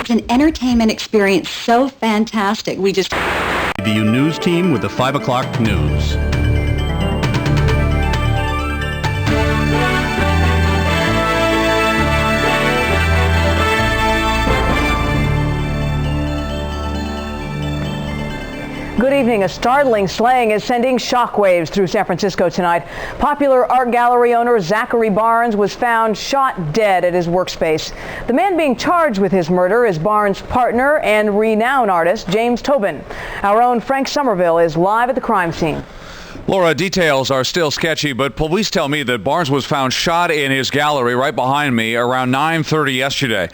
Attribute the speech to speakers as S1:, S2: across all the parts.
S1: It's an entertainment experience so fantastic.
S2: The news team with the 5 o'clock news.
S3: Good evening. A startling slaying is sending shockwaves through San Francisco tonight. Popular art gallery owner Zachary Barnes was found shot dead at his workspace. The man being charged with his murder is Barnes' partner and renowned artist James Tobin. Our own Frank Somerville is live at the crime scene.
S4: Laura, details are still sketchy, but police tell me that Barnes was found shot in his gallery right behind me around 9:30 yesterday.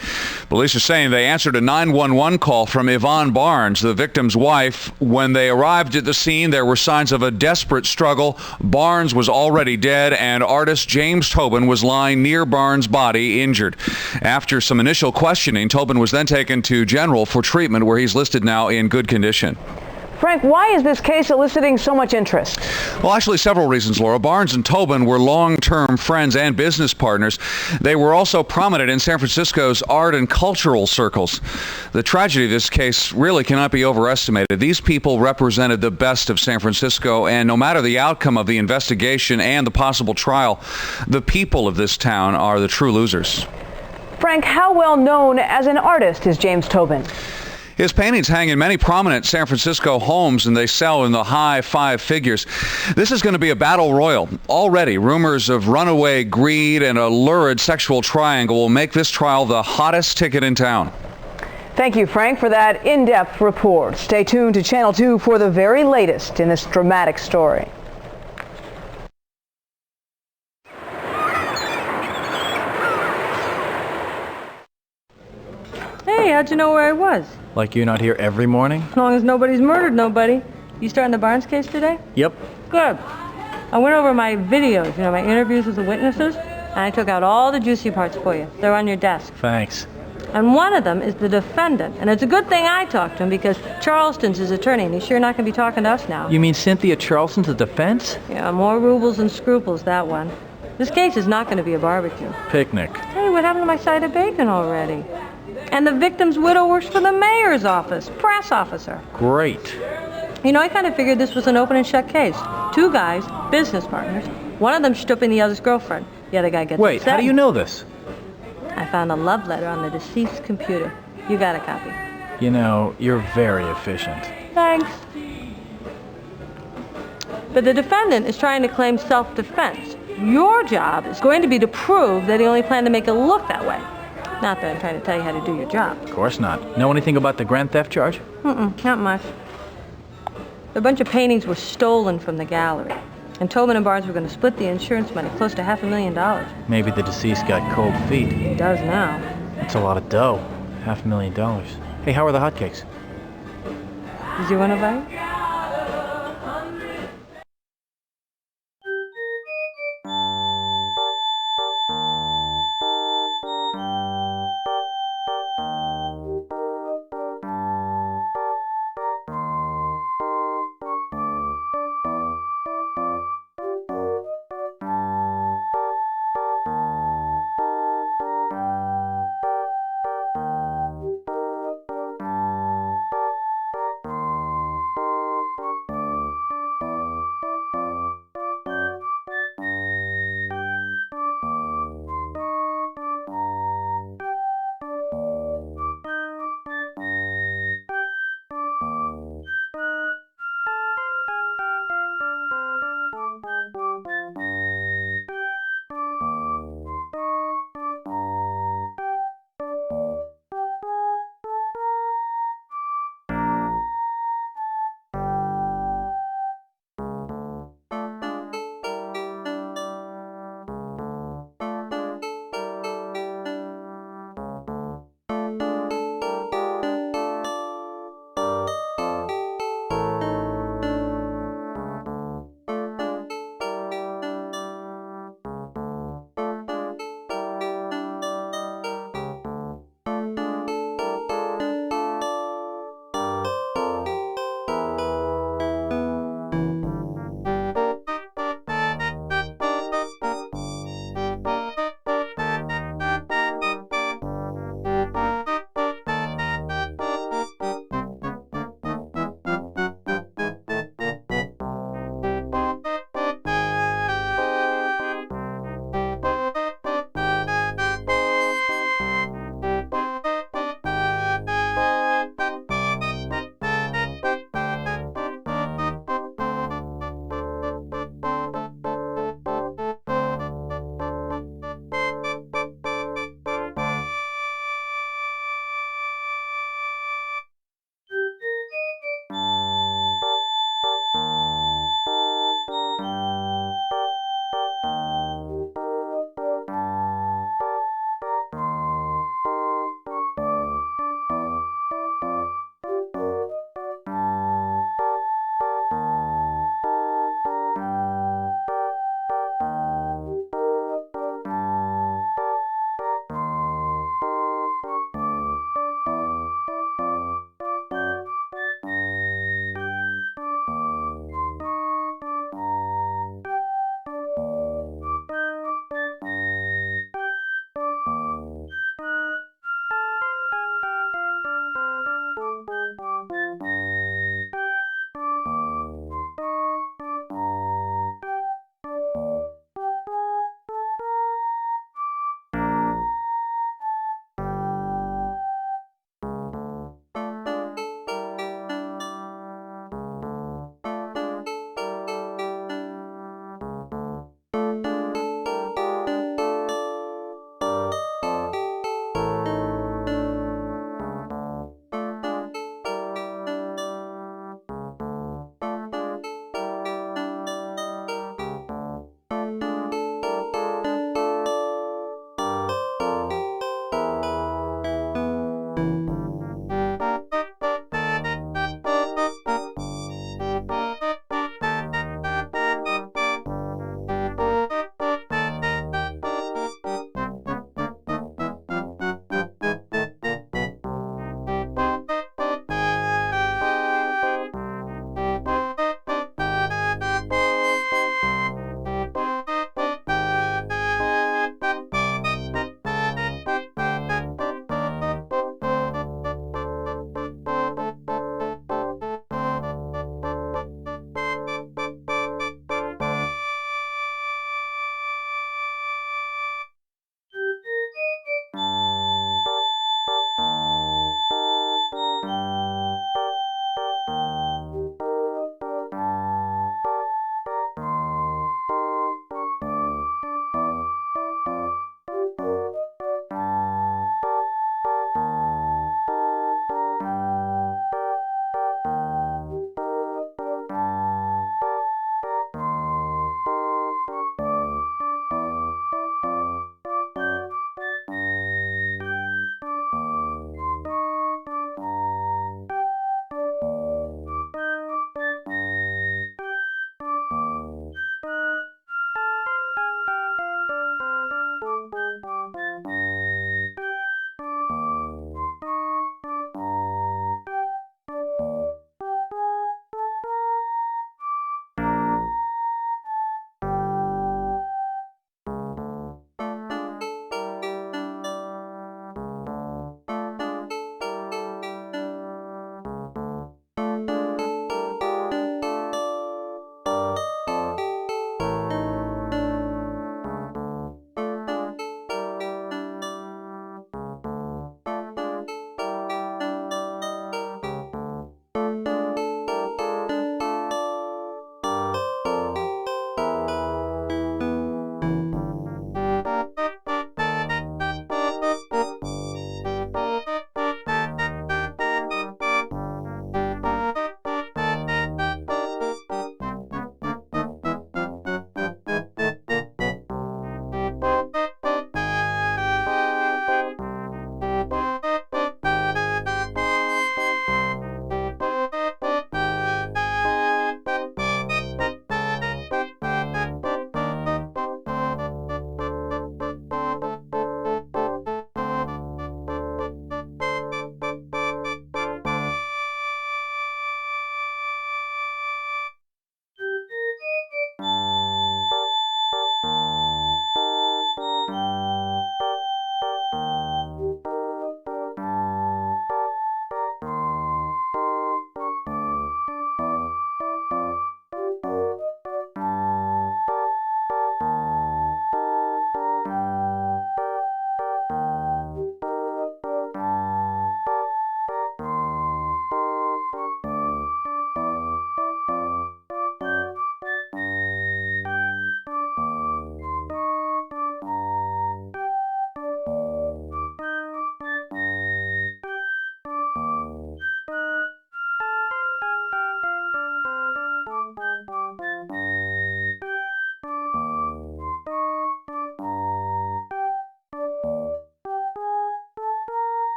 S4: Police are saying they answered a 911 call from Yvonne Barnes, the victim's wife. When they arrived at the scene, there were signs of a desperate struggle. Barnes was already dead, and artist James Tobin was lying near Barnes' body, injured. After some initial questioning, Tobin was then taken to General for treatment, where he's listed now in good condition.
S3: Frank, why is this case eliciting so much interest?
S4: Well, actually, several reasons, Laura. Barnes and Tobin were long-term friends and business partners. They were also prominent in San Francisco's art and cultural circles. The tragedy of this case really cannot be overestimated. These people represented the best of San Francisco, and no matter the outcome of the investigation and the possible trial, the people of this town are the true losers.
S3: Frank, how well known as an artist is James Tobin?
S4: His paintings hang in many prominent San Francisco homes, and they sell in the high five figures. This is going to be a battle royal. Already, rumors of runaway greed and a lurid sexual triangle will make this trial the hottest ticket in town.
S3: Thank you, Frank, for that in-depth report. Stay tuned to Channel 2 for the very latest in this dramatic story.
S5: Hey, how'd you know where I was?
S6: Like you're not here every morning?
S5: As long as nobody's murdered nobody. You starting the Barnes case today?
S6: Yep.
S5: Good. I went over my videos, my interviews with the witnesses, and I took out all the juicy parts for you. They're on your desk.
S6: Thanks.
S5: And one of them is the defendant. And it's a good thing I talked to him because Charleston's his attorney, and he's sure not going to be talking to us now.
S6: You mean Cynthia Charleston's the defense?
S5: Yeah, more rubles and scruples, that one. This case is not going to be a barbecue.
S6: Picnic.
S5: Hey, what happened to my side of bacon already? And the victim's widow works for the mayor's office, press officer.
S6: Great.
S5: I kind of figured this was an open and shut case. Two guys, business partners. One of them stooping the other's girlfriend. The other guy gets
S6: Wait,
S5: upset.
S6: how do you know this?
S5: I found a love letter on the deceased's computer. You got a copy.
S6: You're very efficient.
S5: Thanks. But the defendant is trying to claim self-defense. Your job is going to be to prove that he only planned to make it look that way. Not that I'm trying to tell you how to do your job.
S6: Of course not. Know anything about the grand theft charge?
S5: Not much. A bunch of paintings were stolen from the gallery. And Tobin and Barnes were going to split the insurance money, close to $500,000.
S6: Maybe the deceased got cold feet.
S5: He does now.
S6: That's a lot of dough. $500,000. Hey, how are the hotcakes?
S5: Did you want to buy?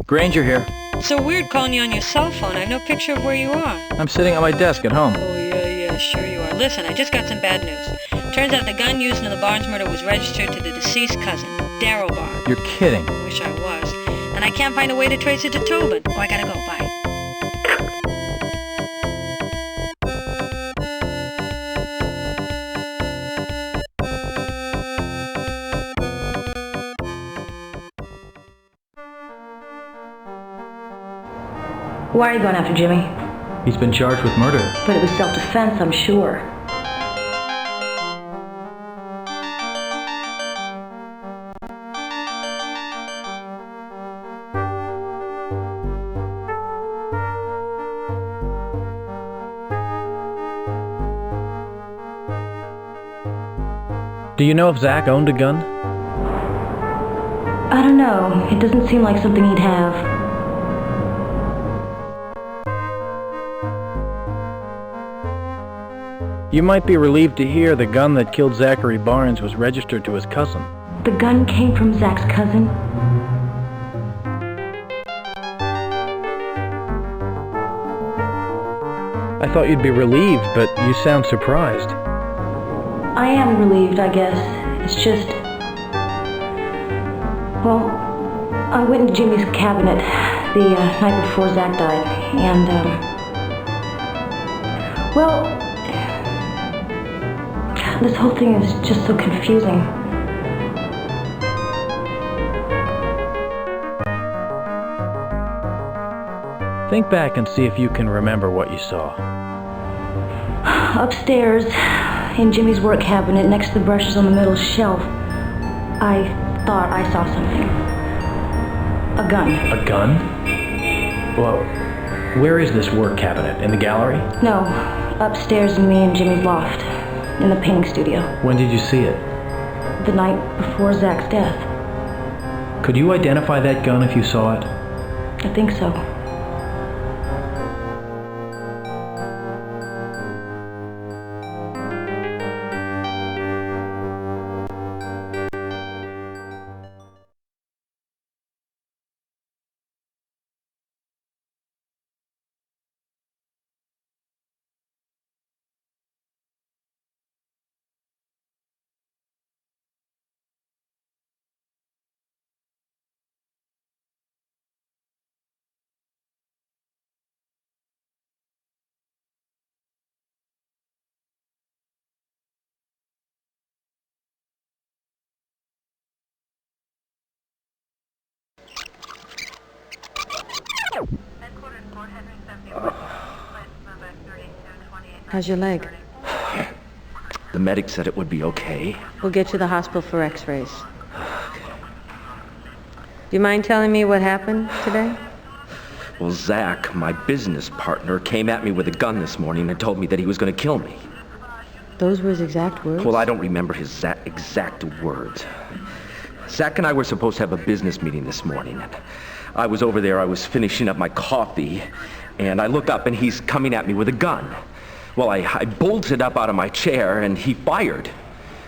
S6: Granger here.
S5: It's so weird calling you on your cell phone. I have no picture of where you are.
S6: I'm sitting at my desk at home.
S5: Oh, yeah, sure you are. Listen, I just got some bad news. Turns out the gun used in the Barnes murder was registered to the deceased cousin, Daryl Barnes.
S6: You're kidding.
S5: Wish I was. And I can't find a way to trace it to Tobin. Oh, I gotta go. Bye.
S7: Why are you going after Jimmy?
S6: He's been charged with murder.
S7: But it was self-defense, I'm sure.
S6: Do you know if Zach owned a gun?
S7: I don't know. It doesn't seem like something he'd have.
S6: You might be relieved to hear the gun that killed Zachary Barnes was registered to his cousin.
S7: The gun came from Zach's cousin?
S6: I thought you'd be relieved, but you sound surprised.
S7: I am relieved, I guess. It's just... Well, I went into Jimmy's cabinet the night before Zach died, and, well, this whole thing is just so confusing.
S6: Think back and see if you can remember what you saw.
S7: Upstairs, in Jimmy's work cabinet, next to the brushes on the middle shelf, I thought I saw something. A gun.
S6: A gun? Well, where is this work cabinet? In the gallery?
S7: No, upstairs in me and Jimmy's loft, in the painting studio.
S6: When did you see it?
S7: The night before Zach's death.
S6: Could you identify that gun if you saw it?
S7: I think so.
S5: How's your leg?
S8: The medic said it would be okay.
S5: We'll get you to the hospital for x-rays. Do you mind telling me what happened today?
S8: Well, Zach, my business partner, came at me with a gun this morning and told me that he was going to kill me.
S5: Those were his exact words?
S8: Well, I don't remember his exact words. Zach and I were supposed to have a business meeting this morning. And I was over there, I was finishing up my coffee, and I look up and he's coming at me with a gun. Well, I bolted up out of my chair and he fired.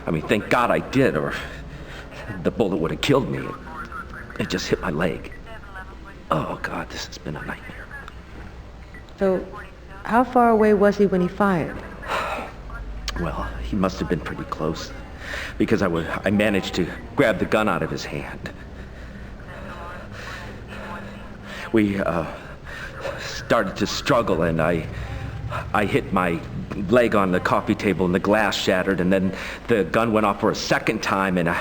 S8: I mean, thank God I did, or the bullet would have killed me. It just hit my leg. Oh, God, this has been a nightmare.
S5: So, how far away was he when he fired?
S8: Well, he must have been pretty close, because I managed to grab the gun out of his hand. We started to struggle, and I hit my leg on the coffee table and the glass shattered, and then the gun went off for a second time, and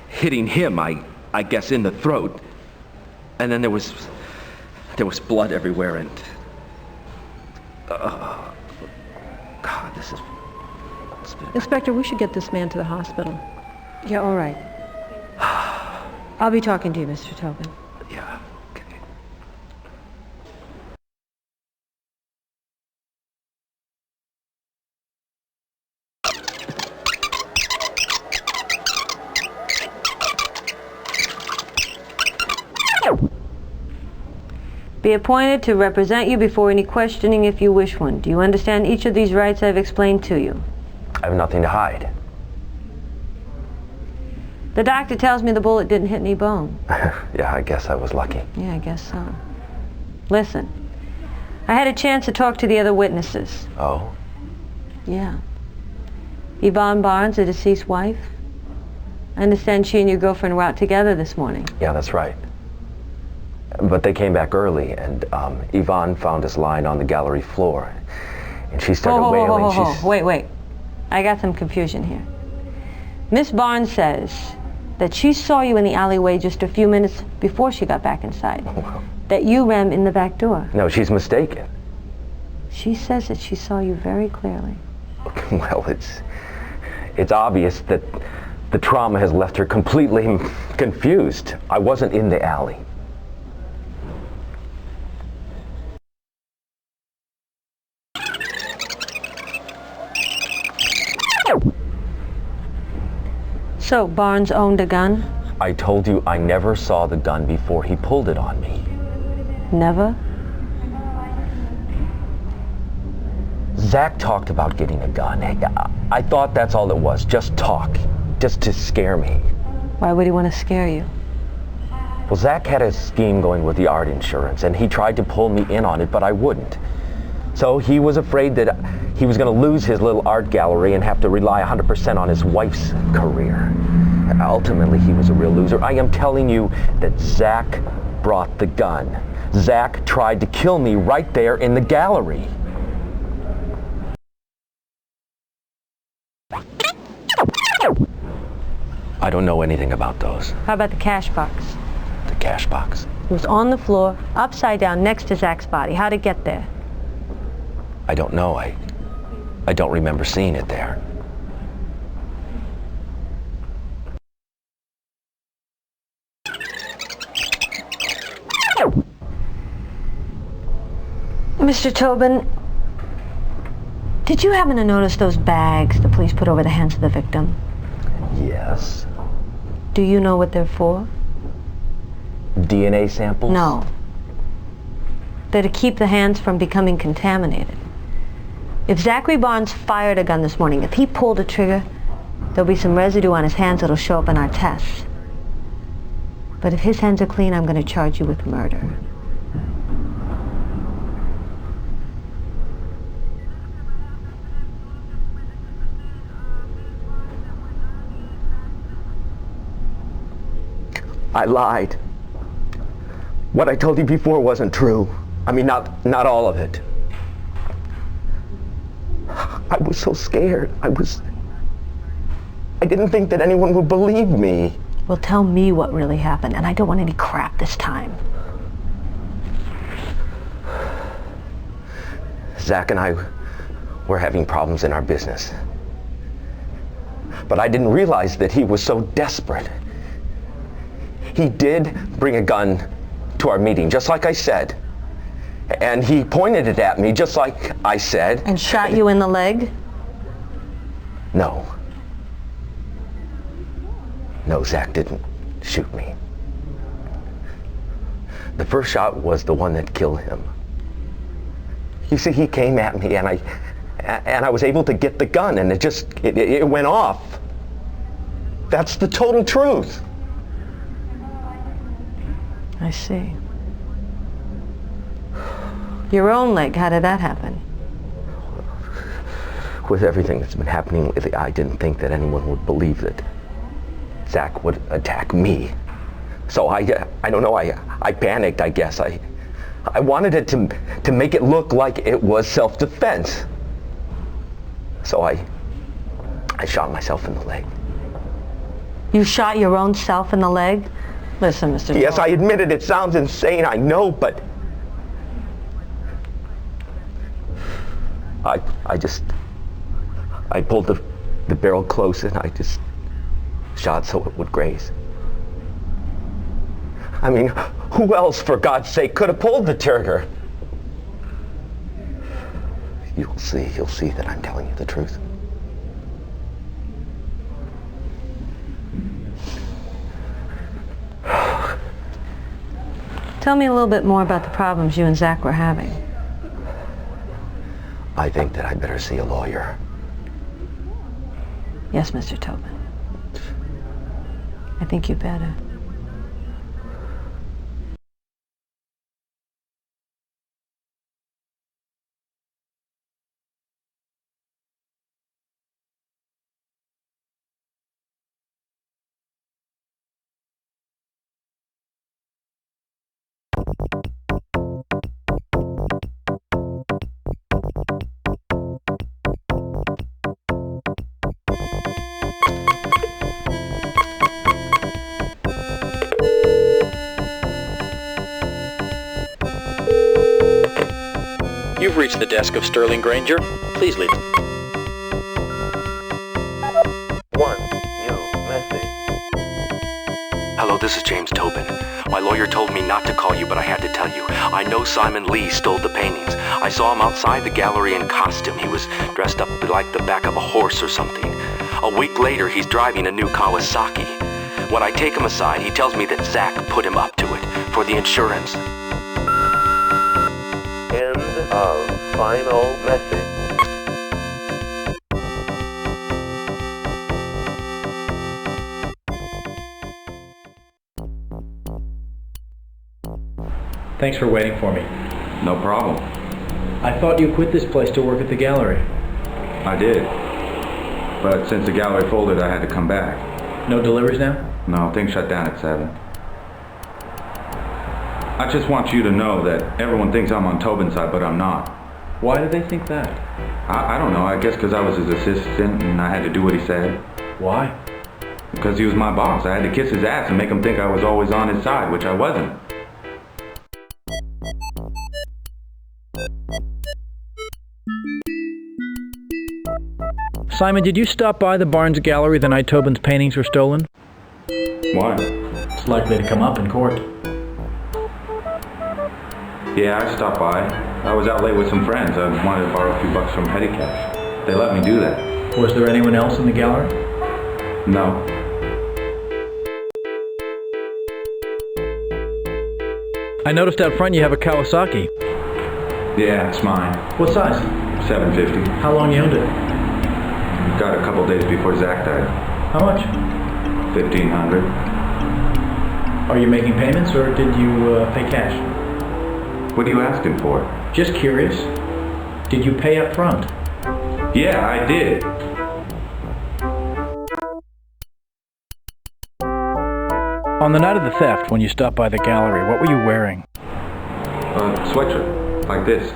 S8: hitting him, I guess, in the throat. And then there was blood everywhere, and God, this is...
S5: Inspector, we should get this man to the hospital. Yeah, all right. I'll be talking to you, Mr. Tobin.
S8: Yeah.
S5: Be appointed to represent you before any questioning if you wish one. Do you understand each of these rights I've explained to you?
S8: I have nothing to hide.
S5: The doctor tells me the bullet didn't hit any bone.
S9: Yeah, I guess I was lucky.
S5: Yeah, I guess so. Listen, I had a chance to talk to the other witnesses.
S9: Oh?
S5: Yeah. Yvonne Barnes, the deceased wife. I understand she and your girlfriend were out together this morning.
S9: Yeah, that's right. But they came back early, and Yvonne found us lying on the gallery floor. And she started wailing.
S5: Wait. I got some confusion here. Miss Barnes says that she saw you in the alleyway just a few minutes before she got back inside. That you ran in the back door.
S9: No, she's mistaken.
S5: She says that she saw you very clearly.
S9: Well, it's obvious that the trauma has left her completely confused. I wasn't in the alley.
S5: So, Barnes owned a gun?
S9: I told you I never saw the gun before he pulled it on me.
S5: Never?
S9: Zach talked about getting a gun. I thought that's all it was, just talk, just to scare me.
S5: Why would he want to scare you?
S9: Well, Zach had a scheme going with the art insurance, and he tried to pull me in on it, but I wouldn't. So he was afraid that he was going to lose his little art gallery and have to rely 100% on his wife's career. Ultimately, he was a real loser. I am telling you that Zach brought the gun. Zach tried to kill me right there in the gallery. I don't know anything about those.
S5: How about the cash box?
S9: The cash box?
S5: It was on the floor, upside down, next to Zach's body. How'd it get there?
S9: I don't know. I don't remember seeing it there.
S5: Mr. Tobin, did you happen to notice those bags the police put over the hands of the victim?
S9: Yes.
S5: Do you know what they're for?
S9: DNA samples?
S5: No. They're to keep the hands from becoming contaminated. If Zachary Barnes fired a gun this morning, if he pulled a trigger, there'll be some residue on his hands that'll show up in our tests. But if his hands are clean, I'm going to charge you with murder.
S9: I lied. What I told you before wasn't true. I mean, not all of it. I was so scared. I didn't think that anyone would believe me.
S5: Well, tell me what really happened, and I don't want any crap this time.
S9: Zach and I were having problems in our business. But I didn't realize that he was so desperate. He did bring a gun to our meeting, just like I said. And he pointed it at me, just like I said.
S5: And shot you in the leg?
S9: No. No, Zach didn't shoot me. The first shot was the one that killed him. You see, he came at me and I was able to get the gun, and it went off. That's the total truth.
S5: I see. Your own leg, how did that happen?
S9: With everything that's been happening lately, I didn't think that anyone would believe that Zach would attack me. So I don't know, I panicked, I guess. I wanted it to make it look like it was self-defense. So I shot myself in the leg.
S5: You shot your own self in the leg? Listen, Mr.
S9: Yes,
S5: Dole.
S9: I admit it. It sounds insane, I know, but I pulled the barrel close and I just shot so it would graze. I mean, who else, for God's sake, could have pulled the trigger? You'll see that I'm telling you the truth.
S5: Tell me a little bit more about the problems you and Zach were having.
S9: I think that I better see a lawyer.
S5: Yes, Mr. Tobin. I think you better.
S6: You've reached the desk of Sterling Granger. Please leave.
S8: Hello, this is James Tobin. My lawyer told me not to call you, but I had to tell you. I know Simon Lee stole the paintings. I saw him outside the gallery in costume. He was dressed up like the back of a horse or something. A week later, he's driving a new Kawasaki. When I take him aside, he tells me that Zach put him up to it for the insurance.
S9: End of final message.
S6: Thanks for waiting for me.
S8: No problem.
S6: I thought you quit this place to work at the gallery.
S8: I did. But since the gallery folded, I had to come back.
S6: No deliveries now?
S8: No, things shut down at 7. I just want you to know that everyone thinks I'm on Tobin's side, but I'm not.
S6: Why do they think that?
S8: I don't know. I guess because I was his assistant and I had to do what he said.
S6: Why?
S8: Because he was my boss. I had to kiss his ass and make him think I was always on his side, which I wasn't.
S6: Simon, did you stop by the Barnes Gallery the night Tobin's paintings were stolen?
S8: Why?
S6: It's likely to come up in court.
S8: Yeah, I stopped by. I was out late with some friends. I wanted to borrow a few bucks from Petty Cash. They let me do that.
S6: Was there anyone else in the gallery?
S8: No.
S6: I noticed out front you have a Kawasaki.
S8: Yeah, it's mine.
S6: What size?
S8: 750.
S6: How long you owned it?
S8: Got it a couple days before Zach died.
S6: How much?
S8: $1,500.
S6: Are you making payments or did you pay cash?
S8: What are you asking for?
S6: Just curious. Did you pay up front?
S8: Yeah, I did.
S6: On the night of the theft, when you stopped by the gallery, what were you wearing?
S8: A sweatshirt, like this,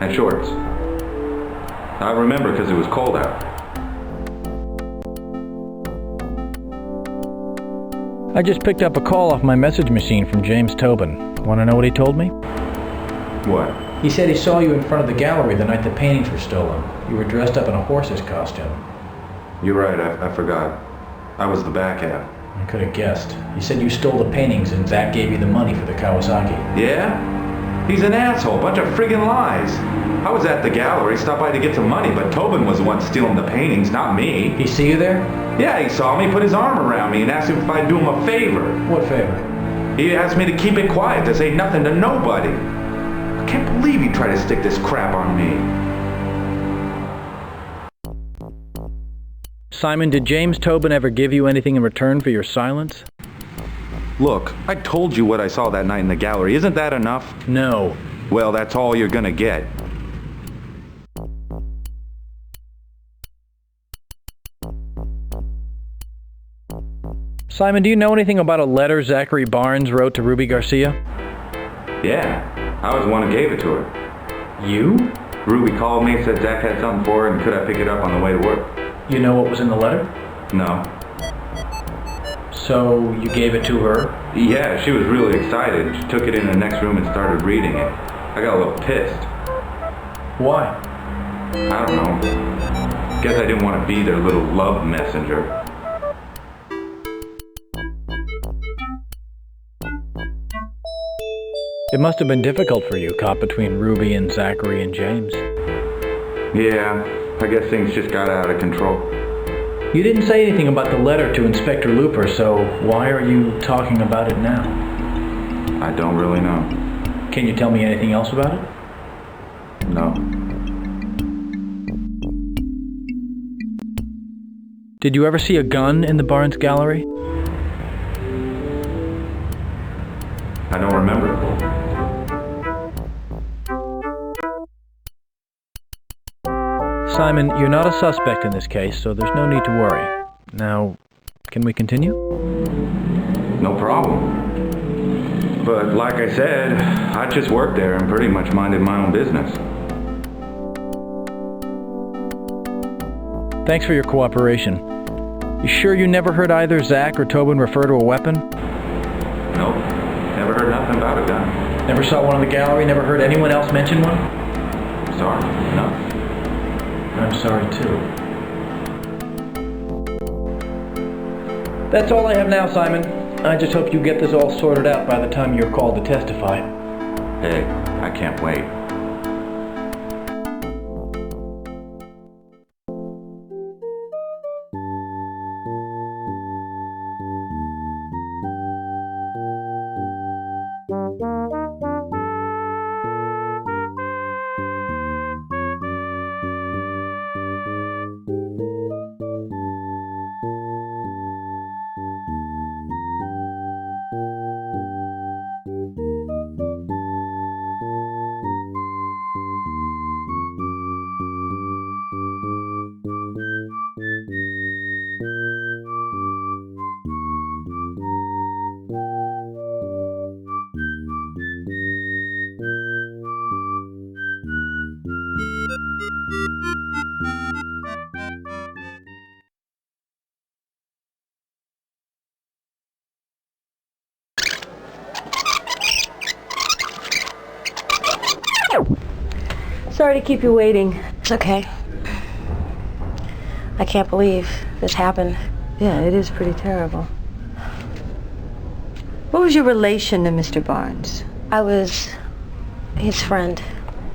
S8: and shorts. I remember because it was cold out.
S6: I just picked up a call off my message machine from James Tobin. Want to know what he told me?
S8: What?
S6: He said he saw you in front of the gallery the night the paintings were stolen. You were dressed up in a horse's costume.
S8: You're right, I forgot. I was the back half.
S6: I could have guessed. He said you stole the paintings and Zach gave you the money for the Kawasaki.
S8: Yeah? He's an asshole, bunch of friggin' lies. I was at the gallery, stopped by to get some money, but Tobin was the one stealing the paintings, not me.
S6: He see you there?
S8: Yeah, he saw me, put his arm around me, and asked if I'd do him a favor.
S6: What favor?
S8: He asked me to keep it quiet, to say nothing to nobody. I can't believe he tried to stick this crap on me.
S6: Simon, did James Tobin ever give you anything in return for your silence?
S8: Look, I told you what I saw that night in the gallery. Isn't that enough?
S6: No.
S8: Well, that's all you're gonna get.
S6: Simon, do you know anything about a letter Zachary Barnes wrote to Ruby Garcia?
S8: Yeah, I was the one who gave it to her.
S6: You?
S8: Ruby called me, said Zach had something for her, and could I pick it up on the way to work?
S6: You know what was in the letter?
S8: No.
S6: So you gave it to her?
S8: Yeah, she was really excited. She took it in the next room and started reading it. I got a little pissed.
S6: Why?
S8: I don't know. Guess I didn't want to be their little love messenger.
S6: It must have been difficult for you, caught between Ruby and Zachary and James.
S8: Yeah, I guess things just got out of control.
S6: You didn't say anything about the letter to Inspector Looper, so why are you talking about it now?
S8: I don't really know.
S6: Can you tell me anything else about it?
S8: No.
S6: Did you ever see a gun in the Barnes Gallery?
S10: I don't remember.
S6: Simon, you're not a suspect in this case, so there's no need to worry. Now, can we continue?
S10: No problem. But like I said, I just worked there and pretty much minded my own business.
S6: Thanks for your cooperation. You sure you never heard either Zach or Tobin refer to a weapon?
S10: Nope. Never heard nothing about a gun.
S6: Never saw one in the gallery? Never heard anyone else mention one?
S10: Sorry. No.
S6: I'm sorry, too. That's all I have now, Simon. I just hope you get this all sorted out by the time you're called to testify.
S10: Hey, I can't wait.
S5: Sorry to keep you waiting.
S7: It's okay. I can't believe this happened.
S5: Yeah, it is pretty terrible. What was your relation to Mr. Barnes?
S7: I was his friend.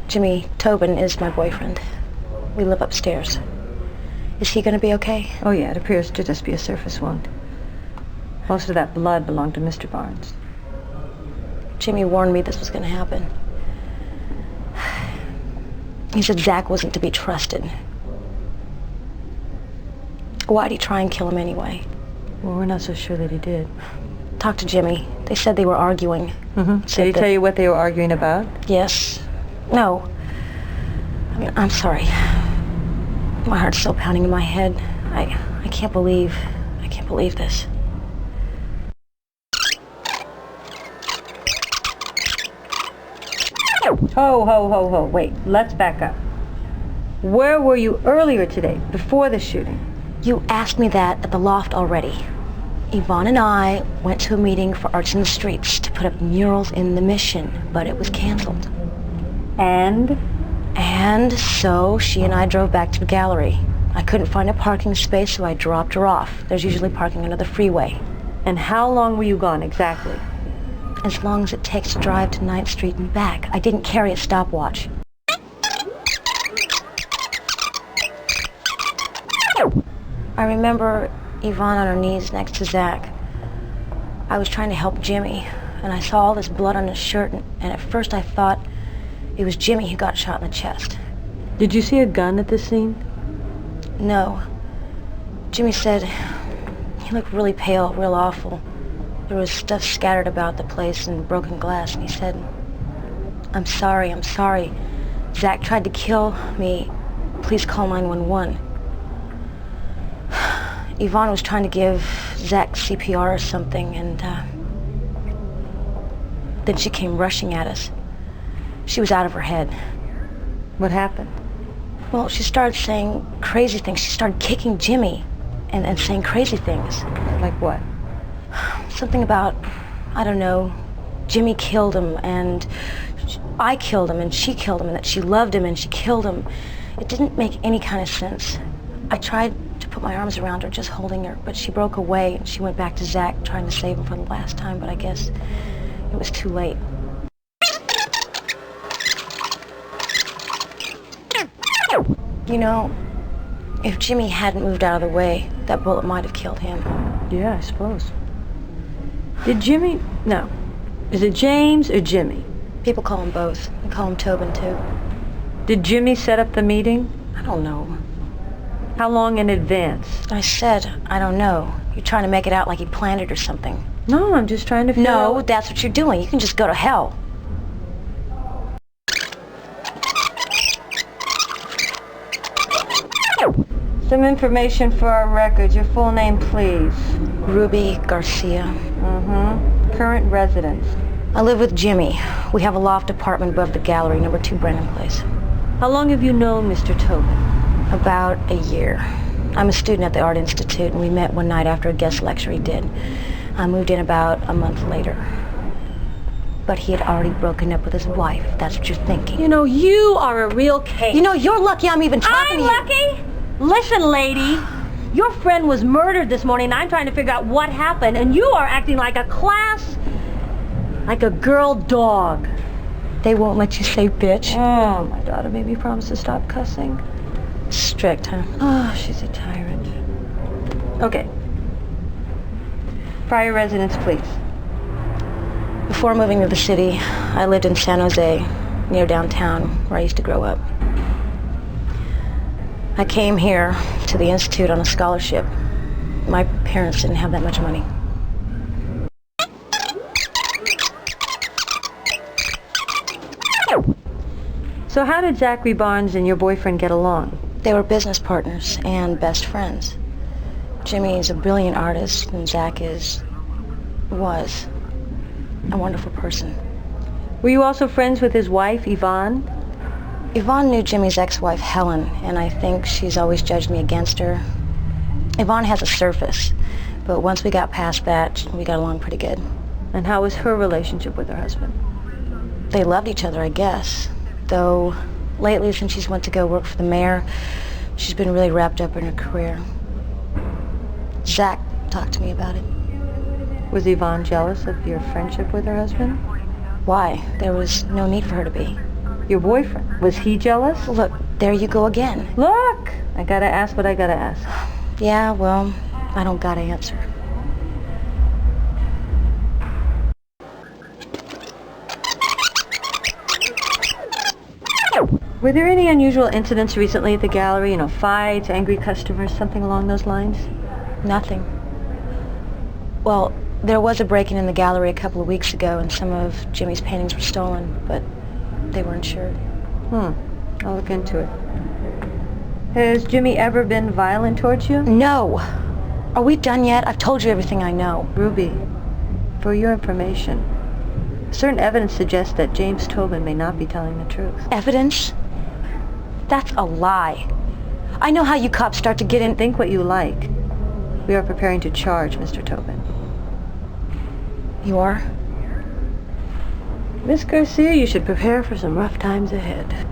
S7: Jimmy Tobin is my boyfriend. We live upstairs. Is he gonna be okay?
S5: Oh yeah, it appears to just be a surface wound. Most of that blood belonged to Mr. Barnes.
S7: Jimmy warned me this was gonna happen. He said Zach wasn't to be trusted. Why'd he try and kill him anyway?
S5: Well, we're not so sure that he did.
S7: Talked to Jimmy. They said they were arguing.
S5: Did he tell you what they were arguing about?
S7: Yes. No. I mean, I'm sorry. My heart's still pounding in my head. I can't believe this.
S5: Ho. Wait, let's back up. Where were you earlier today, before the shooting?
S7: You asked me that at the loft already. Yvonne and I went to a meeting for Arts in the Streets to put up murals in the Mission, but it was canceled.
S5: And?
S7: And so she and I drove back to the gallery. I couldn't find a parking space, so I dropped her off. There's usually parking under the freeway.
S5: And how long were you gone exactly?
S7: As long as it takes to drive to 9th Street and back. I didn't carry a stopwatch. I remember Yvonne on her knees next to Zach. I was trying to help Jimmy, and I saw all this blood on his shirt, and at first I thought it was Jimmy who got shot in the chest.
S5: Did you see a gun at this scene?
S7: No. Jimmy said he looked really pale, real awful. There was stuff scattered about the place and broken glass, and he said, I'm sorry. Zach tried to kill me. Please call 911. Yvonne was trying to give Zach CPR or something, and then she came rushing at us. She was out of her head.
S5: What happened?
S7: Well, she started saying crazy things. She started kicking Jimmy and saying crazy things.
S5: Like what?
S7: Something about, I don't know, Jimmy killed him, and I killed him, and she killed him, and that she loved him, and she killed him. It didn't make any kind of sense. I tried to put my arms around her, just holding her, but she broke away, and she went back to Zach, trying to save him for the last time, but I guess it was too late. You know, if Jimmy hadn't moved out of the way, that bullet might have killed him.
S5: Yeah, I suppose. Did Jimmy... No. Is it James or Jimmy?
S7: People call him both. They call him Tobin, too.
S5: Did Jimmy set up the meeting?
S7: I don't know.
S5: How long in advance?
S7: I said, I don't know. You're trying to make it out like he planned it or something.
S5: No, I'm just trying to figure out...
S7: No, that's what you're doing. You can just go to hell.
S5: Some information for our records. Your full name, please.
S7: Ruby Garcia.
S5: Current residence.
S7: I live with Jimmy. We have a loft apartment above the gallery, number 2 Brennan Place.
S5: How long have you known Mr. Tobin?
S7: About a year. I'm a student at the Art Institute, and we met one night after a guest lecture he did. I moved in about a month later. But he had already broken up with his wife. That's what you're thinking.
S5: You know, you are a real case.
S7: You know, you're lucky I'm even talking to you.
S5: I'm lucky? Listen, lady. Your friend was murdered this morning, and I'm trying to figure out what happened, and you are acting like a girl dog.
S7: They won't let you say bitch.
S5: Oh, my daughter made me promise to stop cussing.
S7: Strict, huh?
S5: Oh, she's a tyrant. Okay. Prior residence, please.
S7: Before moving to the city, I lived in San Jose, near downtown, where I used to grow up. I came here to the Institute on a scholarship. My parents didn't have that much money.
S5: So how did Zachary Barnes and your boyfriend get along?
S7: They were business partners and best friends. Jimmy is a brilliant artist, and Zach was a wonderful person.
S5: Were you also friends with his wife, Yvonne?
S7: Yvonne knew Jimmy's ex-wife, Helen, and I think she's always judged me against her. Yvonne has a surface, but once we got past that, we got along pretty good.
S5: And how was her relationship with her husband?
S7: They loved each other, I guess. Though, lately, since she's went to go work for the mayor, she's been really wrapped up in her career. Zach talked to me about it.
S5: Was Yvonne jealous of your friendship with her husband?
S7: Why? There was no need for her to be.
S5: Your boyfriend, was he jealous?
S7: Look, there you go again.
S5: Look! I gotta ask what I gotta ask.
S7: Yeah, well, I don't gotta answer.
S5: Were there any unusual incidents recently at the gallery? You know, fights, angry customers, something along those lines?
S7: Nothing. Well, there was a break-in in the gallery a couple of weeks ago, and some of Jimmy's paintings were stolen, but they were insured.
S5: I'll look into it. Has Jimmy ever been violent towards you?
S7: No. Are we done yet? I've told you everything I know.
S5: Ruby, for your information, certain evidence suggests that James Tobin may not be telling the truth.
S7: Evidence? That's a lie. I know how you cops start to get in...
S5: Think what you like. We are preparing to charge Mr. Tobin.
S7: You are?
S5: Miss Garcia, you should prepare for some rough times ahead.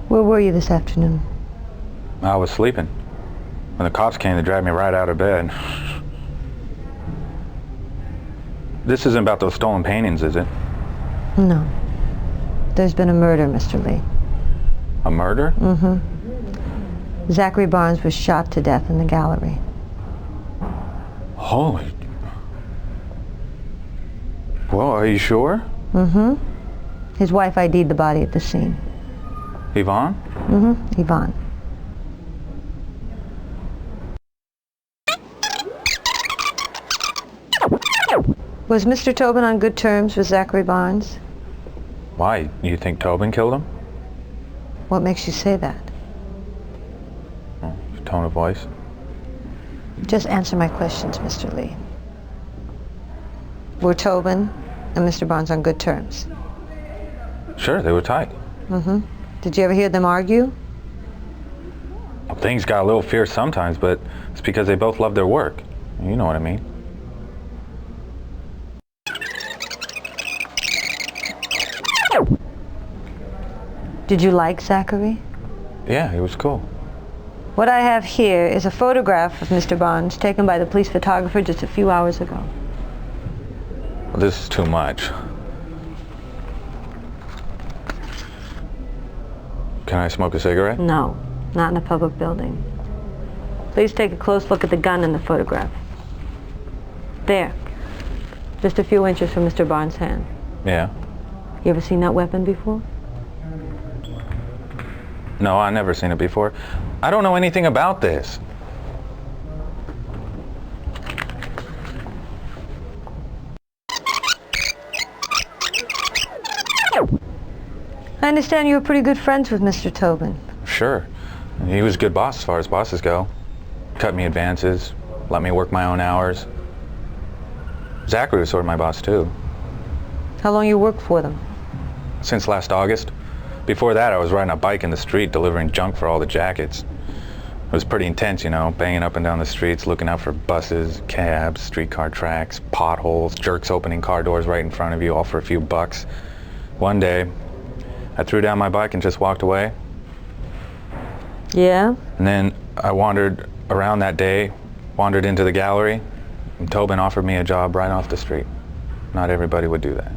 S5: Where were you this afternoon?
S10: I was sleeping when the cops came to drag me right out of bed. This isn't about those stolen paintings, is it?
S5: No. There's been a murder, Mr. Lee.
S10: A murder?
S5: Zachary Barnes was shot to death in the gallery.
S10: Holy... Well, are you sure?
S5: His wife ID'd the body at the scene.
S10: Yvonne?
S5: Yvonne. Was Mr. Tobin on good terms with Zachary Barnes?
S10: Why? You think Tobin killed him?
S5: What makes you say that?
S10: Tone of voice.
S5: Just answer my questions, Mr. Lee. Were Tobin and Mr. Barnes on good terms?
S10: Sure, they were tight.
S5: Did you ever hear them argue?
S10: Well, things got a little fierce sometimes, but it's because they both love their work. You know what I mean.
S5: Did you like Zachary?
S10: Yeah, he was cool.
S5: What I have here is a photograph of Mr. Barnes taken by the police photographer just a few hours ago.
S10: Well, this is too much. Can I smoke a cigarette?
S5: No, not in a public building. Please take a close look at the gun in the photograph. There, just a few inches from Mr. Barnes' hand.
S10: Yeah.
S5: You ever seen that weapon before?
S10: No, I've never seen it before. I don't know anything about this.
S5: I understand you were pretty good friends with Mr. Tobin.
S10: Sure. He was a good boss as far as bosses go. Cut me advances, let me work my own hours. Zachary was sort of my boss too.
S5: How long you worked for them?
S10: Since last August. Before that, I was riding a bike in the street delivering junk for all the jackets. It was pretty intense, you know, banging up and down the streets, looking out for buses, cabs, streetcar tracks, potholes, jerks opening car doors right in front of you, all for a few bucks. One day, I threw down my bike and just walked away.
S5: Yeah?
S10: And then I wandered around that day, wandered into the gallery, and Tobin offered me a job right off the street. Not everybody would do that.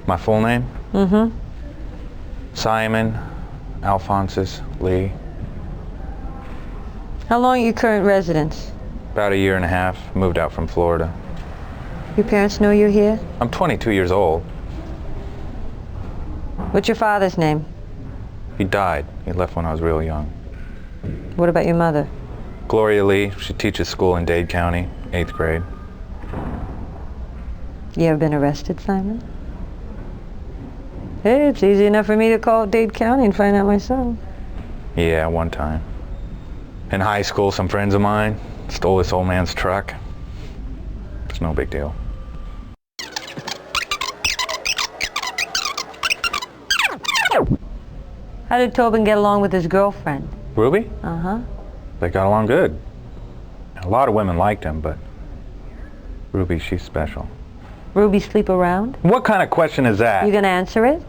S10: My full name?
S5: Mm-hmm.
S10: Simon Alphonsus Lee.
S5: How long are your current residence?
S10: About a year and a half. Moved out from Florida.
S5: Your parents know you're here?
S10: I'm 22 years old.
S5: What's your father's name?
S10: He died. He left when I was real young.
S5: What about your mother?
S10: Gloria Lee. She teaches school in Dade County, 8th grade.
S5: You ever been arrested, Simon? Hey, it's easy enough for me to call Dade County and find out myself.
S10: Yeah, one time. In high school, some friends of mine stole this old man's truck. It's no big deal.
S5: How did Tobin get along with his girlfriend?
S10: Ruby?
S5: Uh-huh.
S10: They got along good. A lot of women liked him, but Ruby, she's special.
S5: Ruby sleep around?
S10: What kind of question is that?
S5: You gonna answer it?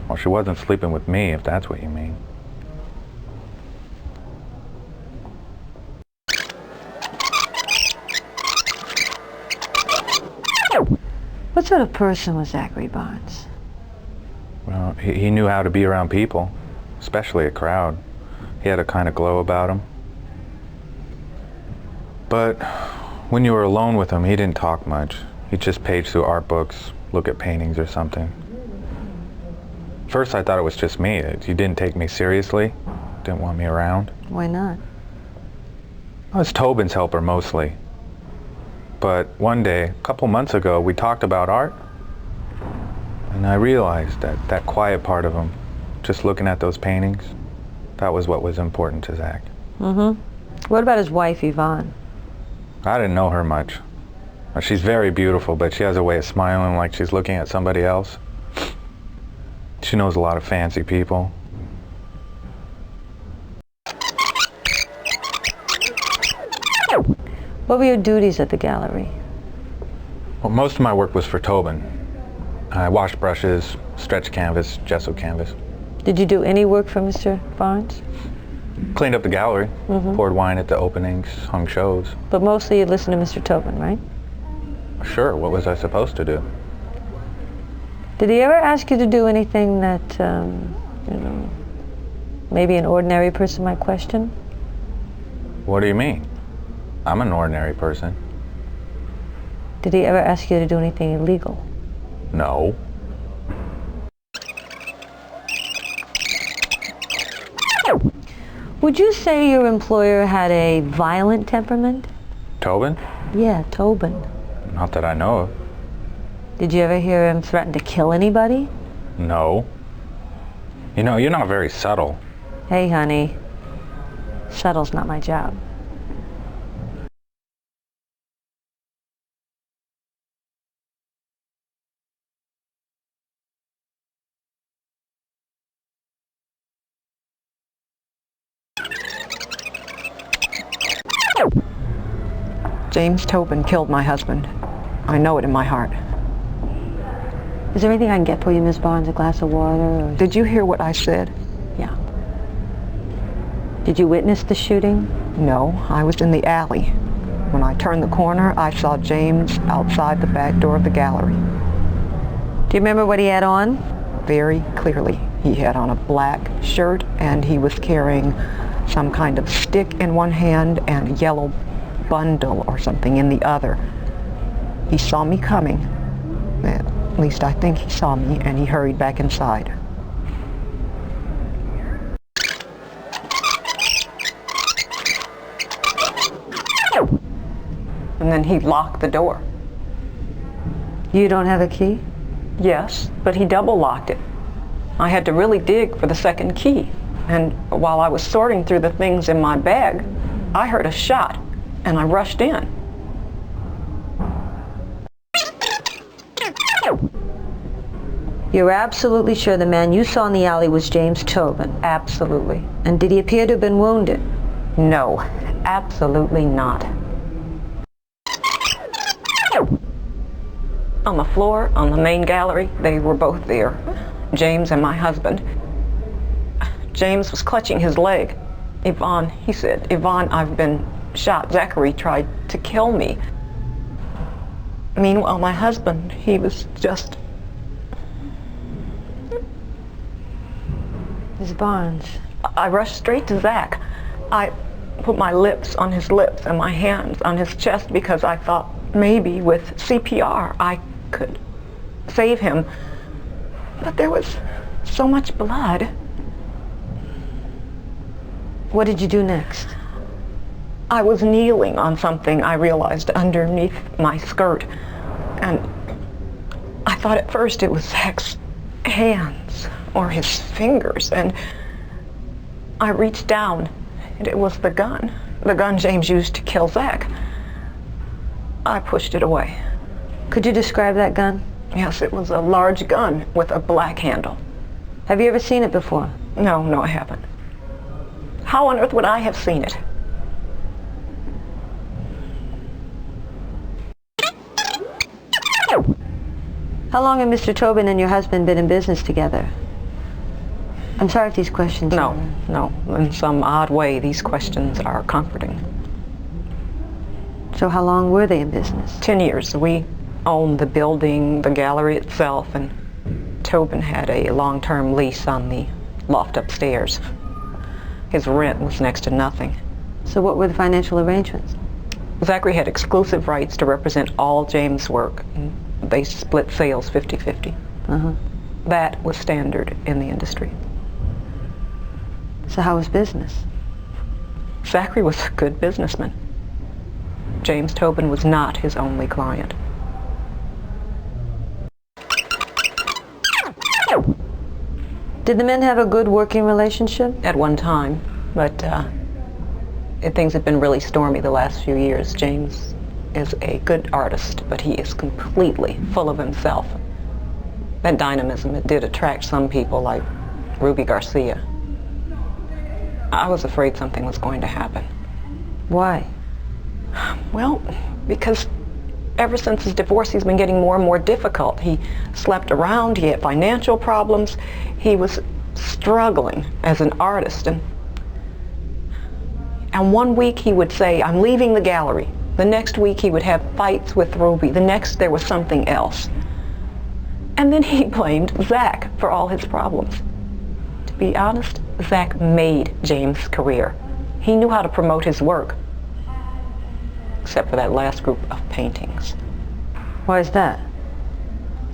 S10: Well, she wasn't sleeping with me, if that's what you mean.
S5: What sort of person was Zachary Barnes?
S10: Well, he knew how to be around people, especially a crowd. He had a kind of glow about him. But when you were alone with him, he didn't talk much. He'd just page through art books, look at paintings or something. First, I thought it was just me. He didn't take me seriously, didn't want me around.
S5: Why not?
S10: I was Tobin's helper mostly. But one day, a couple months ago, we talked about art. And I realized that that quiet part of him, just looking at those paintings, that was what was important to Zach.
S5: Mm-hmm. What about his wife, Yvonne?
S10: I didn't know her much. She's very beautiful, but she has a way of smiling like she's looking at somebody else. She knows a lot of fancy people.
S5: What were your duties at the gallery?
S10: Well, most of my work was for Tobin. I washed brushes, stretched canvas, gesso canvas.
S5: Did you do any work for Mr. Barnes?
S10: Cleaned up the gallery, poured wine at the openings, hung shows.
S5: But mostly you listened to Mr. Tobin, right?
S10: Sure, what was I supposed to do?
S5: Did he ever ask you to do anything that, maybe an ordinary person might question?
S10: What do you mean? I'm an ordinary person.
S5: Did he ever ask you to do anything illegal?
S10: No.
S5: Would you say your employer had a violent temperament?
S10: Tobin?
S5: Yeah, Tobin.
S10: Not that I know of.
S5: Did you ever hear him threaten to kill anybody?
S10: No. You know, you're not very subtle.
S5: Hey, honey. Subtle's not my job.
S11: James Tobin killed my husband. I know it in my heart.
S5: Is there anything I can get for you, Miss Barnes? A glass of water? Or...
S11: Did you hear what I said?
S5: Yeah. Did you witness the shooting?
S11: No, I was in the alley. When I turned the corner, I saw James outside the back door of the gallery.
S5: Do you remember what he had on?
S11: Very clearly. He had on a black shirt and he was carrying some kind of stick in one hand and a yellow bundle or something in the other. He saw me coming. At least I think he saw me, and he hurried back inside. And then he locked the door.
S5: You don't have a key?
S11: Yes, but he double locked it. I had to really dig for the second key. And while I was sorting through the things in my bag, I heard a shot, and I rushed in.
S5: You're absolutely sure the man you saw in the alley was James Tobin?
S11: Absolutely.
S5: And did he appear to have been wounded?
S11: No, absolutely not. On the floor, on the main gallery, they were both there, James and my husband. James was clutching his leg. Yvonne, he said, Yvonne, I've been shot. Zachary tried to kill me. Meanwhile, my husband, he was just...
S5: Ms. Barnes.
S11: I rushed straight to Zach. I put my lips on his lips and my hands on his chest because I thought maybe with CPR I could save him. But there was so much blood.
S5: What did you do next?
S11: I was kneeling on something, I realized, underneath my skirt. And I thought at first it was Zach's hands or his fingers. And I reached down, and it was the gun James used to kill Zach. I pushed it away.
S5: Could you describe that gun?
S11: Yes, it was a large gun with a black handle.
S5: Have you ever seen it before?
S11: No, I haven't. How on earth would I have seen it?
S5: How long have Mr. Tobin and your husband been in business together? I'm sorry if these questions
S11: No. In some odd way, these questions are comforting.
S5: So how long were they in business?
S11: 10 years. We owned the building, the gallery itself, and Tobin had a long-term lease on the loft upstairs. His rent was next to nothing.
S5: So what were the financial arrangements?
S11: Zachary had exclusive rights to represent all James' work. And they split sales 50-50. That was standard in the industry.
S5: So how was business?
S11: Zachary was a good businessman. James Tobin was not his only client.
S5: Did the men have a good working relationship?
S11: At one time, but things have been really stormy the last few years. James is a good artist, but he is completely full of himself. That dynamism, it did attract some people like Ruby Garcia. I was afraid something was going to happen.
S5: Why?
S11: Well, because ever since his divorce, he's been getting more and more difficult. He slept around, he had financial problems, he was struggling as an artist. And one week he would say, I'm leaving the gallery. The next week he would have fights with Ruby. The next there was something else. And then he blamed Zach for all his problems. To be honest, Zach made James' career. He knew how to promote his work. Except for that last group of paintings.
S5: Why is that?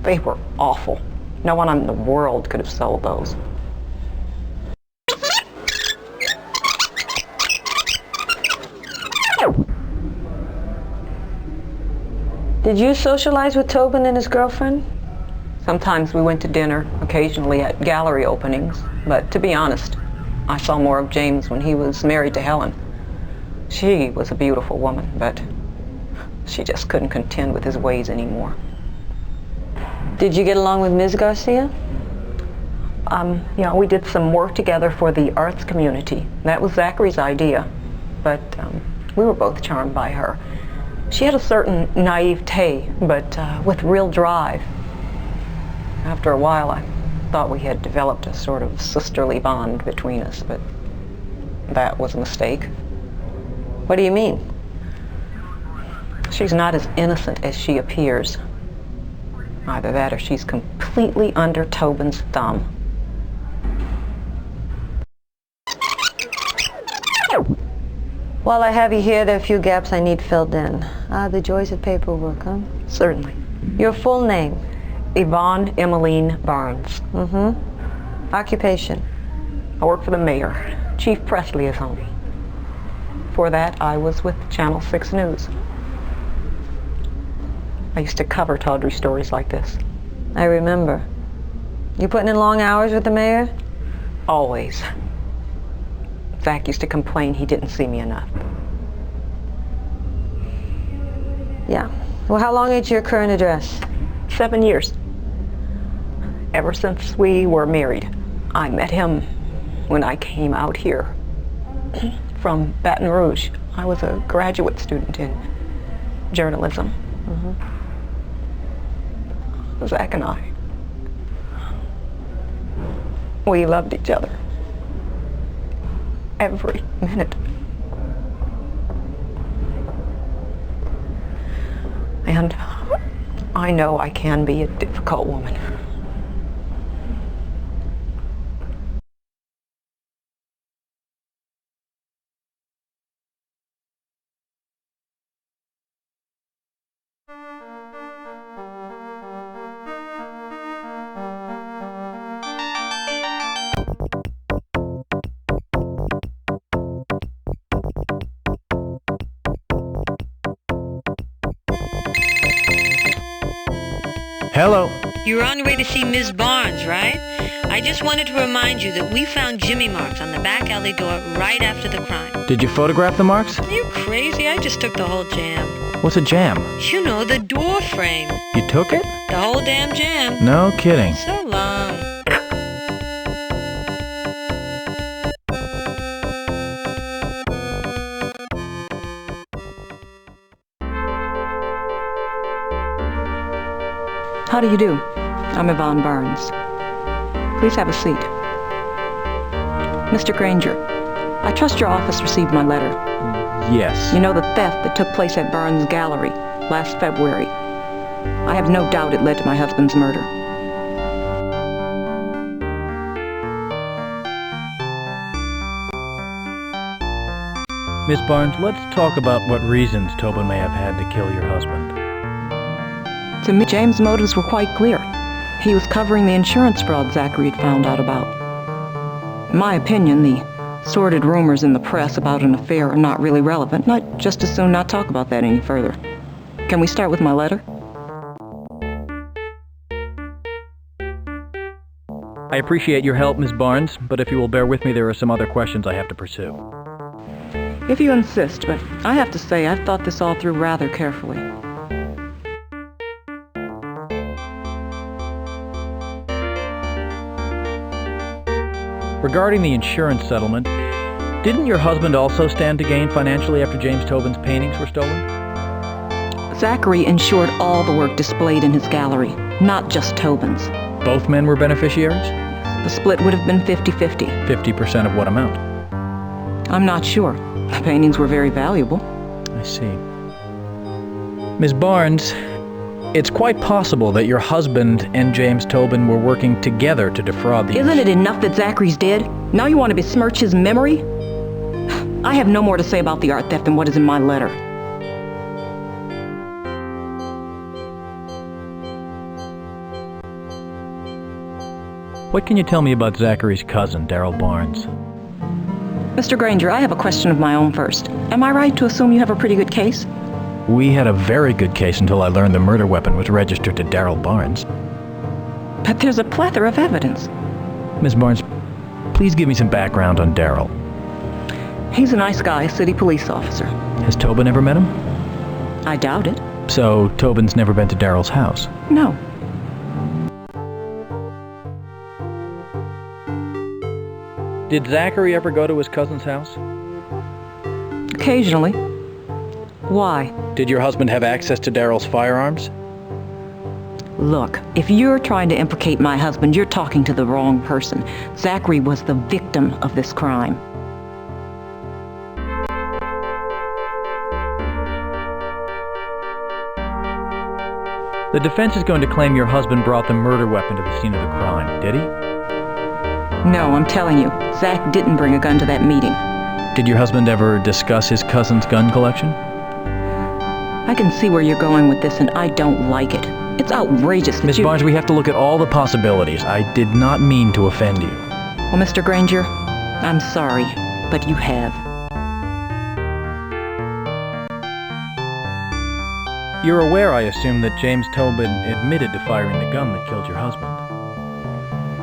S11: They were awful. No one in the world could have sold those.
S5: Did you socialize with Tobin and his girlfriend?
S11: Sometimes we went to dinner, occasionally at gallery openings, but to be honest, I saw more of James when he was married to Helen. She was a beautiful woman, but she just couldn't contend with his ways anymore.
S5: Did you get along with Ms. Garcia?
S11: Yeah, we did some work together for the arts community. That was Zachary's idea, but we were both charmed by her. She had a certain naivete, but with real drive. After a while, I thought we had developed a sort of sisterly bond between us, but that was a mistake.
S5: What do you mean?
S11: She's not as innocent as she appears. Either that or she's completely under Tobin's thumb.
S5: While I have you here, there are a few gaps I need filled in. The joys of paperwork, huh?
S11: Certainly.
S5: Your full name?
S11: Yvonne Emmeline Barnes.
S5: Mm-hmm. Occupation?
S11: I work for the mayor, chief press liaison. Before that, I was with Channel 6 News. I used to cover tawdry stories like this.
S5: I remember. You putting in long hours with the mayor?
S11: Always. Zach used to complain he didn't see me enough.
S5: Yeah. Well, how long is your current address?
S11: 7 years. Ever since we were married. I met him when I came out here from Baton Rouge. I was a graduate student in journalism.
S5: Mm-hmm.
S11: Zach and I, we loved each other. Every minute. And I know I can be a difficult woman.
S6: Hello.
S5: You're on your way to see Ms. Barnes, right? I just wanted to remind you that we found Jimmy marks on the back alley door right after the crime.
S6: Did you photograph the marks?
S5: Are you crazy? I just took the whole jam.
S6: What's a jam?
S5: You know, the door frame.
S6: You took it?
S5: The whole damn jam.
S6: No kidding.
S5: So long.
S11: How do you do? I'm Yvonne Barnes. Please have a seat. Mr. Granger, I trust your office received my letter.
S6: Yes.
S11: You know the theft that took place at Barnes Gallery last February. I have no doubt it led to my husband's murder.
S6: Miss Barnes, let's talk about what reasons Tobin may have had to kill your husband.
S11: To me, James' motives were quite clear. He was covering the insurance fraud Zachary had found out about. In my opinion, the sordid rumors in the press about an affair are not really relevant. I'd just as soon not talk about that any further. Can we start with my letter?
S6: I appreciate your help, Miss Barnes, but if you will bear with me, there are some other questions I have to pursue.
S11: If you insist, but I have to say I've thought this all through rather carefully.
S6: Regarding the insurance settlement, didn't your husband also stand to gain financially after James Tobin's paintings were stolen?
S11: Zachary insured all the work displayed in his gallery, not just Tobin's.
S6: Both men were beneficiaries?
S11: The split would have been 50-50.
S6: 50% of what amount?
S11: I'm not sure. The paintings were very valuable.
S6: I see. Ms. Barnes, it's quite possible that your husband and James Tobin were working together to defraud the...
S11: Isn't it enough that Zachary's dead? Now you want to besmirch his memory? I have no more to say about the art theft than what is in my letter.
S6: What can you tell me about Zachary's cousin, Daryl Barnes?
S11: Mr. Granger, I have a question of my own first. Am I right to assume you have a pretty good case?
S6: We had a very good case until I learned the murder weapon was registered to Daryl Barnes.
S11: But there's a plethora of evidence.
S6: Ms. Barnes, please give me some background on Daryl.
S11: He's a nice guy, a city police officer.
S6: Has Tobin ever met him?
S11: I doubt it.
S6: So Tobin's never been to Daryl's house?
S11: No.
S6: Did Zachary ever go to his cousin's house?
S11: Occasionally.
S12: Why?
S6: Did your husband have access to Daryl's firearms?
S12: Look, if you're trying to implicate my husband, you're talking to the wrong person. Zachary was the victim of this crime.
S6: The defense is going to claim your husband brought the murder weapon to the scene of the crime, did he?
S12: No, I'm telling you, Zach didn't bring a gun to that meeting.
S6: Did your husband ever discuss his cousin's gun collection?
S12: I can see where you're going with this, and I don't like it. It's outrageous that
S6: Miss Barnes, we have to look at all the possibilities. I did not mean to offend you.
S12: Well, Mr. Granger, I'm sorry, but you have.
S6: You're aware, I assume, that James Tobin admitted to firing the gun that killed your husband.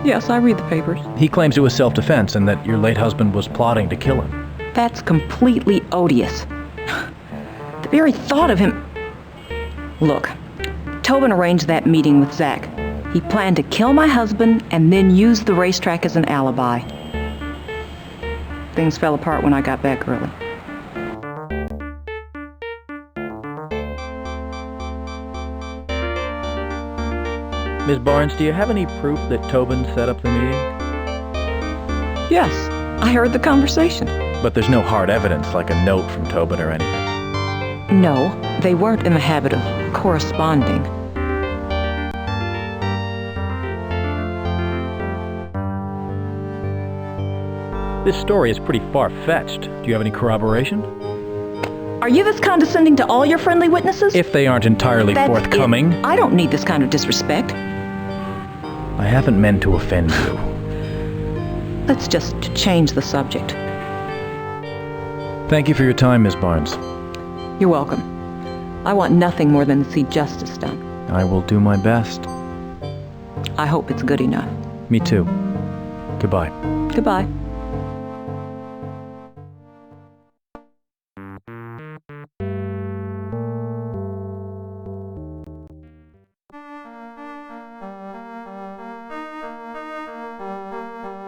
S12: Yes, I read the papers.
S6: He claims it was self-defense and that your late husband was plotting to kill him.
S12: That's completely odious. The very thought of him... Look, Tobin arranged that meeting with Zach. He planned to kill my husband and then use the racetrack as an alibi. Things fell apart when I got back early.
S6: Ms. Barnes, do you have any proof that Tobin set up the meeting?
S12: Yes, I heard the conversation.
S6: But there's no hard evidence, like a note from Tobin or anything.
S12: No, they weren't in the habit of corresponding.
S6: This story is pretty far-fetched. Do you have any corroboration?
S12: Are you this condescending to all your friendly witnesses?
S6: If they aren't entirely
S12: That's
S6: forthcoming.
S12: it. I don't need this kind of disrespect.
S6: I haven't meant to offend you.
S12: Let's just change the subject.
S6: Thank you for your time, Ms. Barnes.
S12: You're welcome. I want nothing more than to see justice done.
S6: I will do my best.
S12: I hope it's good enough.
S6: Me too. Goodbye.
S12: Goodbye.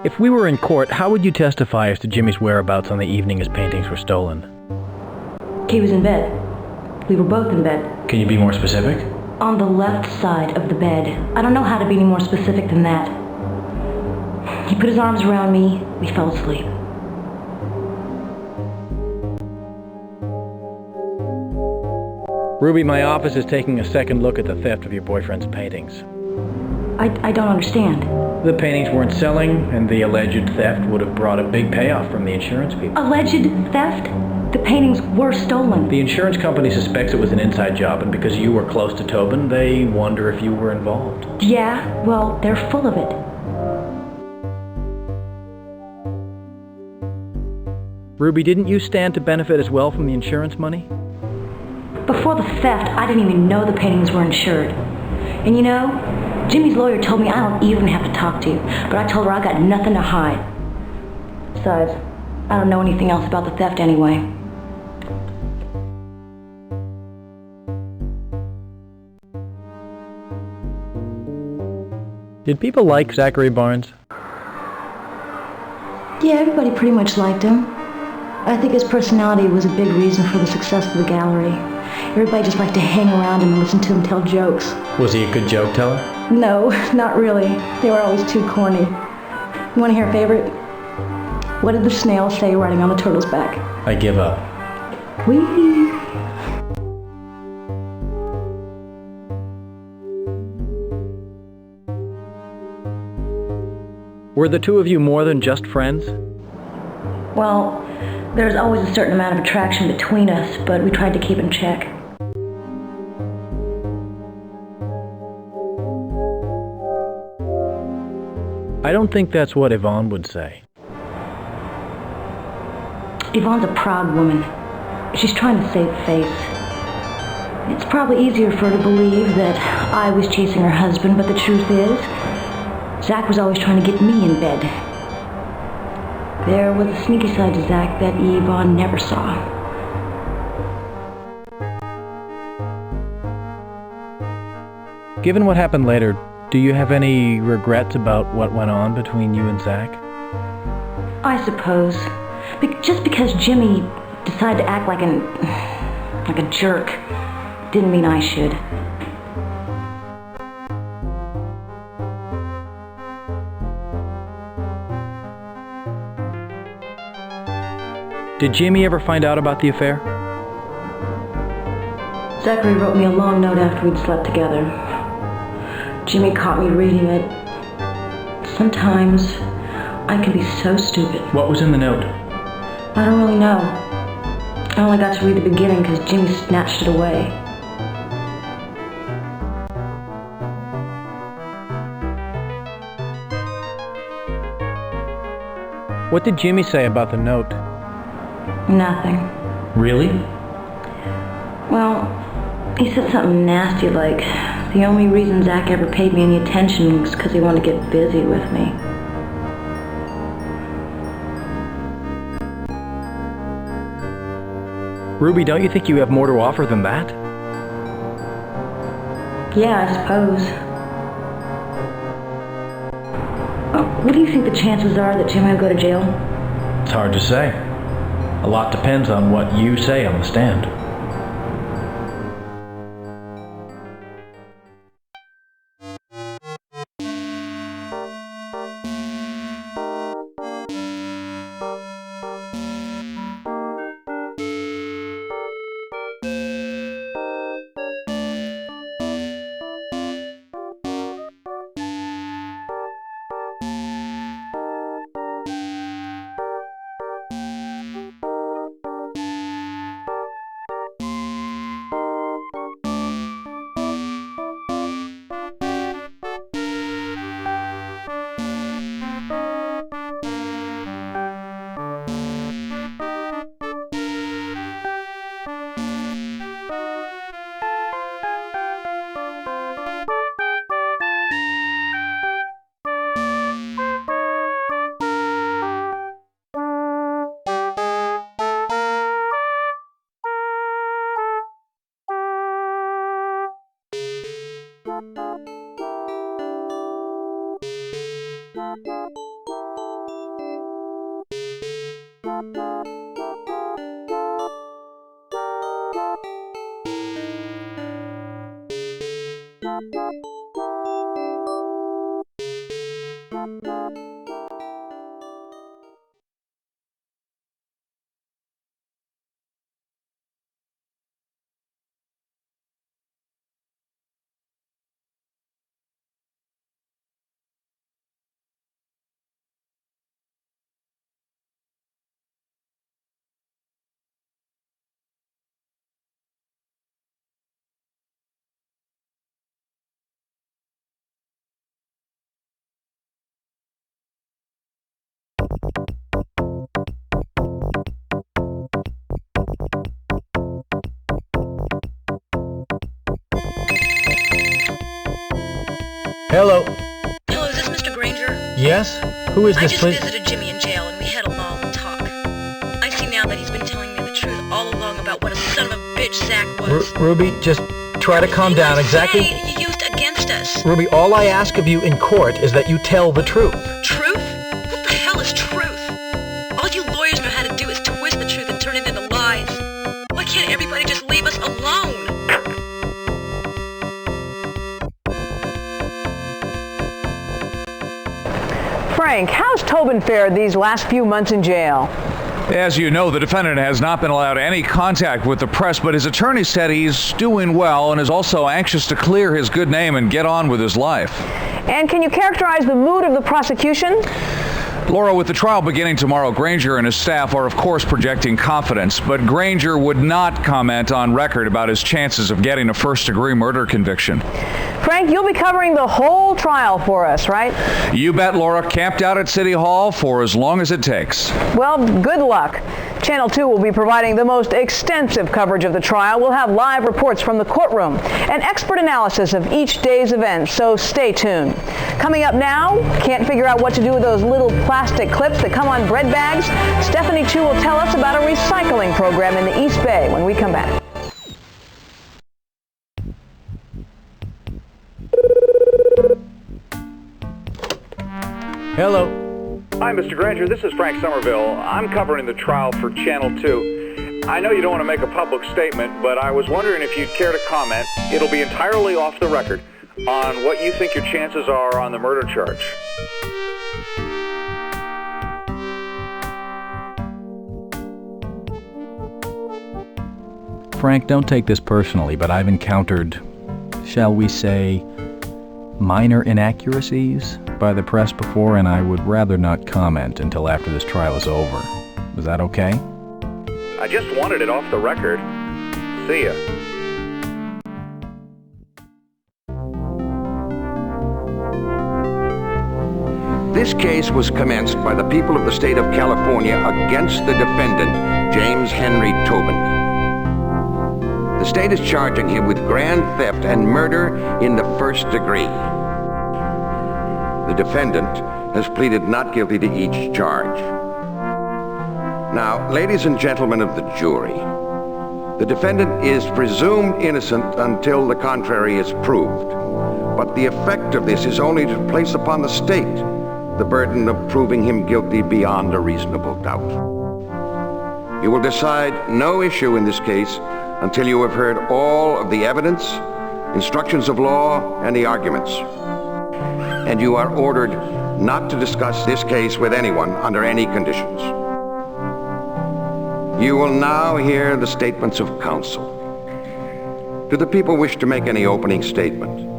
S6: If we were in court, how would you testify as to Jimmy's whereabouts on the evening his paintings were stolen?
S7: He was in bed. We were both in bed.
S6: Can you be more specific?
S7: On the left side of the bed. I don't know how to be any more specific than that. He put his arms around me. We fell asleep.
S6: Ruby, my office is taking a second look at the theft of your boyfriend's paintings.
S7: I don't understand.
S6: The paintings weren't selling, and the alleged theft would have brought a big payoff from the insurance people.
S7: Alleged theft? The paintings were stolen.
S6: The insurance company suspects it was an inside job, and because you were close to Tobin, they wonder if you were involved.
S7: Yeah, well, they're full of it.
S6: Ruby, didn't you stand to benefit as well from the insurance money?
S7: Before the theft, I didn't even know the paintings were insured. And you know, Jimmy's lawyer told me I don't even have to talk to you, but I told her I got nothing to hide. Besides, I don't know anything else about the theft anyway.
S6: Did people like Zachary Barnes?
S7: Yeah, everybody pretty much liked him. I think his personality was a big reason for the success of the gallery. Everybody just liked to hang around him and listen to him tell jokes.
S6: Was he a good joke teller?
S7: No, not really. They were always too corny. You want to hear a favorite? What did the snail say riding on the turtle's back?
S6: I give up.
S7: Whee!
S6: Were the two of you more than just friends?
S7: Well, there's always a certain amount of attraction between us, but we tried to keep in check.
S6: I don't think that's what Yvonne would say.
S7: Yvonne's a proud woman. She's trying to save face. It's probably easier for her to believe that I was chasing her husband, but the truth is, Zach was always trying to get me in bed. There was a sneaky side to Zach that Yvonne never saw.
S6: Given what happened later, do you have any regrets about what went on between you and Zach?
S7: I suppose. Just because Jimmy decided to act like an like a jerk. Didn't mean I should.
S6: Did Jimmy ever find out about the affair?
S7: Zachary wrote me a long note after we'd slept together. Jimmy caught me reading it. Sometimes I can be so stupid.
S6: What was in the note?
S7: I don't really know. I only got to read the beginning because Jimmy snatched it away.
S6: What did Jimmy say about the note?
S7: Nothing.
S6: Really?
S7: Well, he said something nasty like, the only reason Zach ever paid me any attention was because he wanted to get busy with me.
S6: Ruby, don't you think you have more to offer than that?
S7: Yeah, I suppose. What do you think the chances are that Jimmy will go to jail?
S6: It's hard to say. A lot depends on what you say on the stand. Hello.
S13: Hello, is this Mr. Granger?
S6: Yes? Who is this, please?
S13: I just visited Jimmy in jail and we had a long talk. I see now that he's been telling me the truth all along about what a son of a bitch Zach was.
S6: Ruby, just try to calm down. Exactly.
S13: He used against us.
S6: Ruby, all I ask of you in court is that you tell the truth.
S13: Truth? What the hell is truth? All you lawyers know how to do is twist the truth and turn it into lies. Why can't everybody just leave us alone?
S3: Frank, how's Tobin fared these last few months in jail?
S4: As you know, the defendant has not been allowed any contact with the press, but his attorney said he's doing well and is also anxious to clear his good name and get on with his life.
S3: And can you characterize the mood of the prosecution?
S4: Laura, with the trial beginning tomorrow, Granger and his staff are of course projecting confidence, but Granger would not comment on record about his chances of getting a first-degree murder conviction.
S3: Frank, you'll be covering the whole trial for us, right?
S4: You bet, Laura. Camped out at City Hall for as long as it takes.
S3: Well, good luck. Channel 2 will be providing the most extensive coverage of the trial. We'll have live reports from the courtroom and expert analysis of each day's events, so stay tuned. Coming up now, can't figure out what to do with those little plastic clips that come on bread bags? Stephanie Chu will tell us about a recycling program in the East Bay when we come back.
S6: Hello.
S14: Hi, Mr. Granger. This is Frank Somerville. I'm covering the trial for Channel 2.
S4: I know you don't want to make a public statement, but I was wondering if you'd care to comment, it'll be entirely off the record, on what you think your chances are on the murder charge.
S6: Frank, don't take this personally, but I've encountered, shall we say, minor inaccuracies by the press before, and I would rather not comment until after this trial is over. Is that okay?
S4: I just wanted it off the record. See ya.
S14: This case was commenced by the people of the state of California against the defendant, James Henry Tobin. The state is charging him with grand theft and murder in the first degree. The defendant has pleaded not guilty to each charge. Now, ladies and gentlemen of the jury, the defendant is presumed innocent until the contrary is proved. But the effect of this is only to place upon the state the burden of proving him guilty beyond a reasonable doubt. You will decide no issue in this case until you have heard all of the evidence, instructions of law, and the arguments. And you are ordered not to discuss this case with anyone under any conditions. You will now hear the statements of counsel. Do the people wish to make any opening statement?